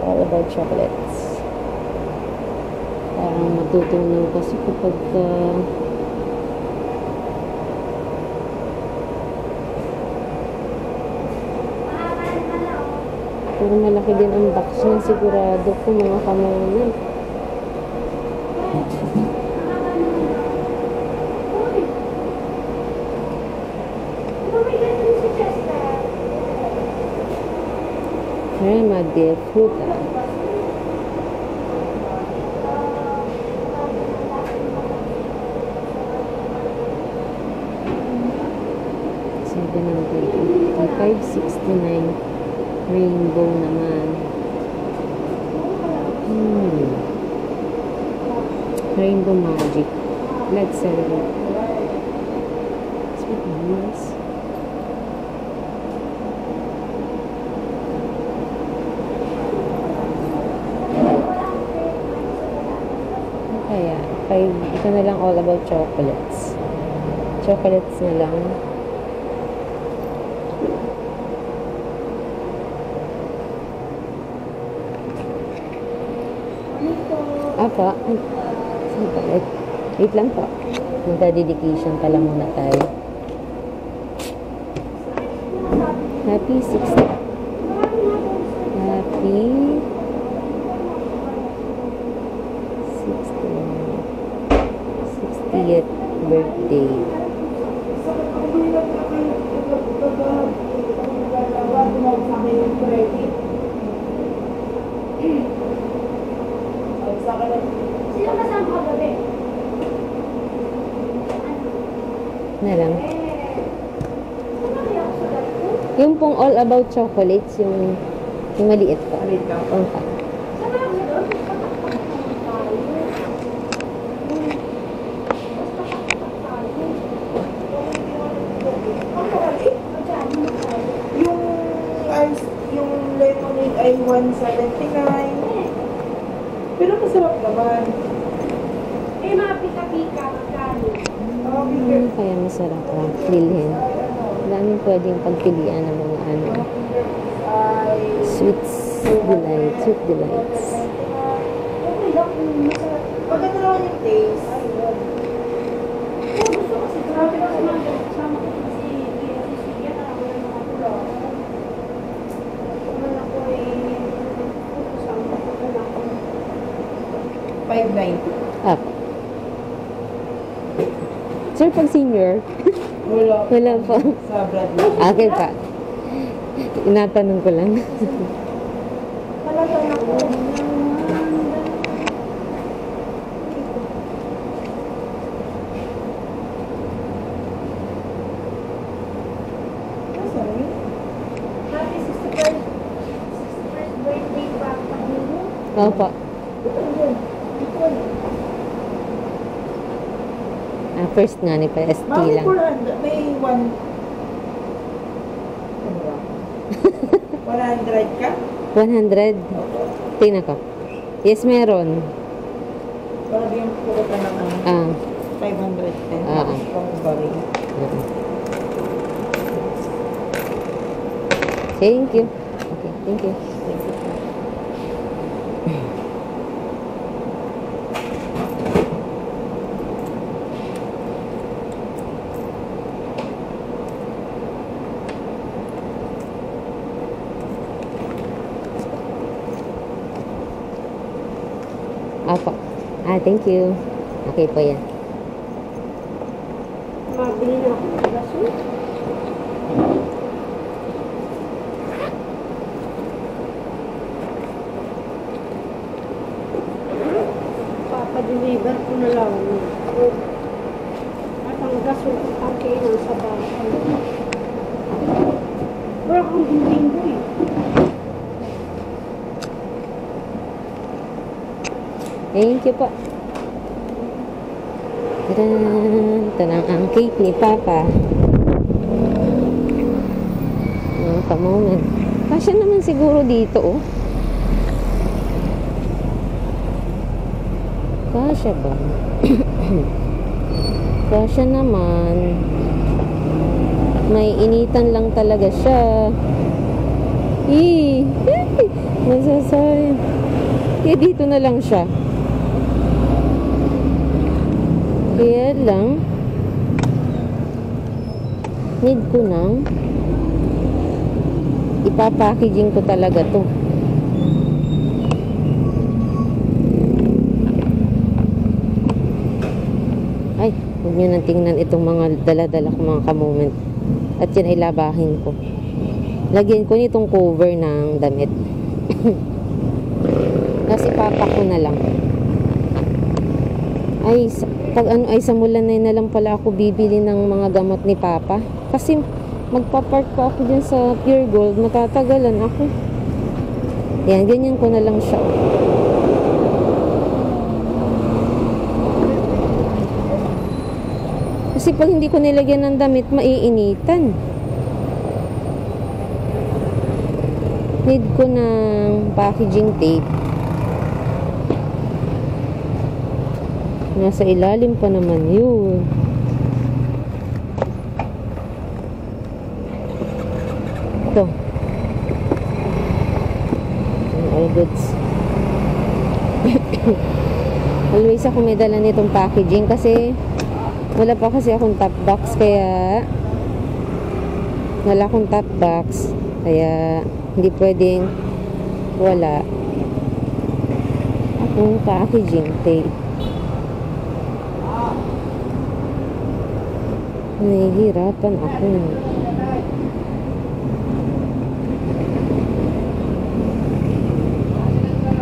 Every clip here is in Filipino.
All about chocolates. Parang matutunaw kasi kapag pero malaki din ang box niya, sigurado ko mga kamona. Crema de fruta. $5.69. Rainbow naman. Rainbow Magic. Let's celebrate. Sweet meals. Kaya, ito na lang all about chocolates. Chocolates na lang. Apa? Wait lang po. Magka-dedication pala muna tayo. Happy 60th birthday. Sino kasama ka gabi? Na lang. Yung pong all about chocolates, yung maliit pa. Okay. Yung lemonade ay 179. Pero masarap naman. Mga pika-pika, magkano? Kaya masarap lang bilhin. Daming pwedeng pagpilian ng mga sweet delights. Maganda naman yung taste. Gusto kasi grabe kasi sama ko kasi Suya na ako ng mga pula. Kung ako ay sama ko na ako. 590. Up. Sir, pag senior? Wala pa. Sa Bradley. Okay pa. Inatanong ko lang. Talagang ako. Happy 61st birthday pa mo. Opo. First nga ni PST May lang. 400. May 100 ka? 100? Tingnan ko. Yes, meron. Para di yung pukutan ng 510. Pang bari. Thank you. Okay, thank you. Opo. Thank you. Okay po yan. Mabili na ako ng baso. Papadeliver ko na lang. At ang gaso ko pangkainan sa bahay. Wala akong linggo eh. Thank you po. Ito lang ang cake ni Papa. Kamonan. Kasya naman siguro dito, oh. Kasya ba? Kasya naman. May initan lang talaga siya. Nasasayang. Kaya dito na lang siya. Kaya lang, need ko nang ipapackaging ko talaga to. Ay, huwag nyo nang tingnan itong mga dala-dala ko mga ka-moment. At yan ay labahin ko. Lagyan ko nitong cover ng damit. Kasi papa ko na lang. Ay, pag ano ay sa Mulanay na lang pala ako bibili ng mga gamot ni papa. Kasi magpa-park pa ako dyan sa Pure Gold. Matatagalan ako. Yan, ganyan ko na lang siya. Kasi pag hindi ko nilagyan ng damit, maiinitan. Need ko ng packaging tape. Nasa ilalim pa naman yun. Ito. All goods. Always ako may dala nitong packaging kasi wala pa kasi akong top box kaya wala akong top box kaya hindi pwedeng wala akong packaging tape. Nahihirapan ako.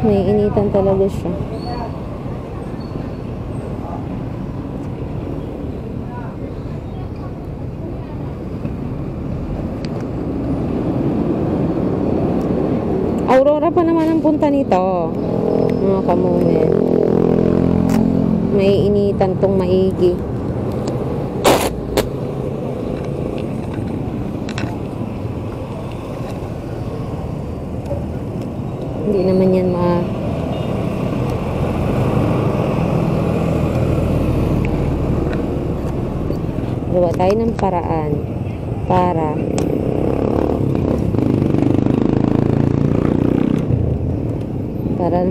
Naiinitan talaga siya. Aurora pa naman ang punta nito. Mga ka-moment. May initan tong maigi. Hindi naman yan gawa tayo ng paraan para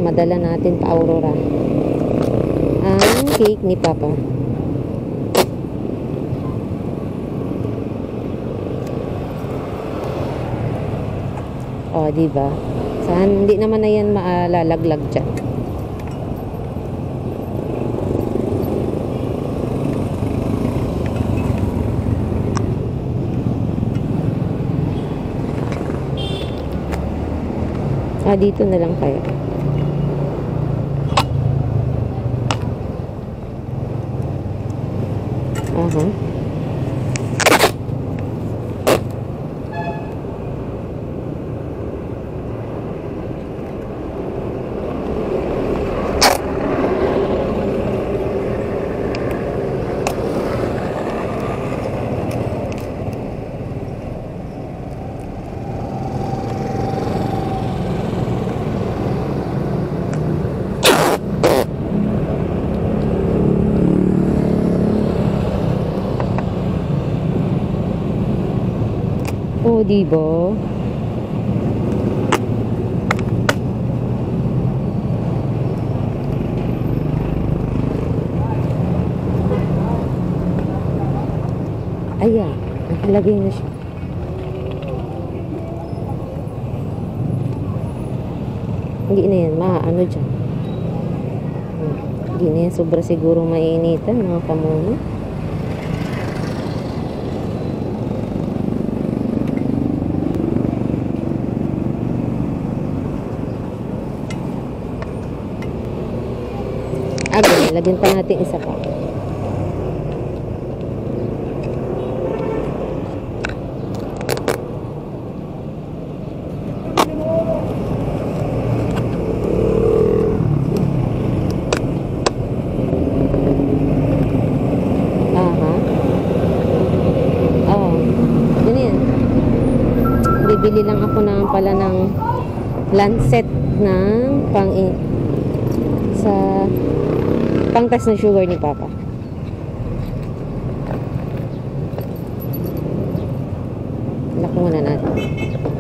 madala natin pa Aurora ang cake ni Papa. O, diba? Saan, hindi naman na yan maalalaglag dyan. Dito na lang kaya. Aha. O, diba? Ayan, nakalagay na siya. Hindi na yan, ano dyan. Hindi na yan, sobra siguro mainitan, mga kamono. Lagyan pa natin isa pa. Aha. Oh, ganyan. Bibili lang ako pala ng lancet ng pang-test ng sugar ni Papa. Lako muna natin.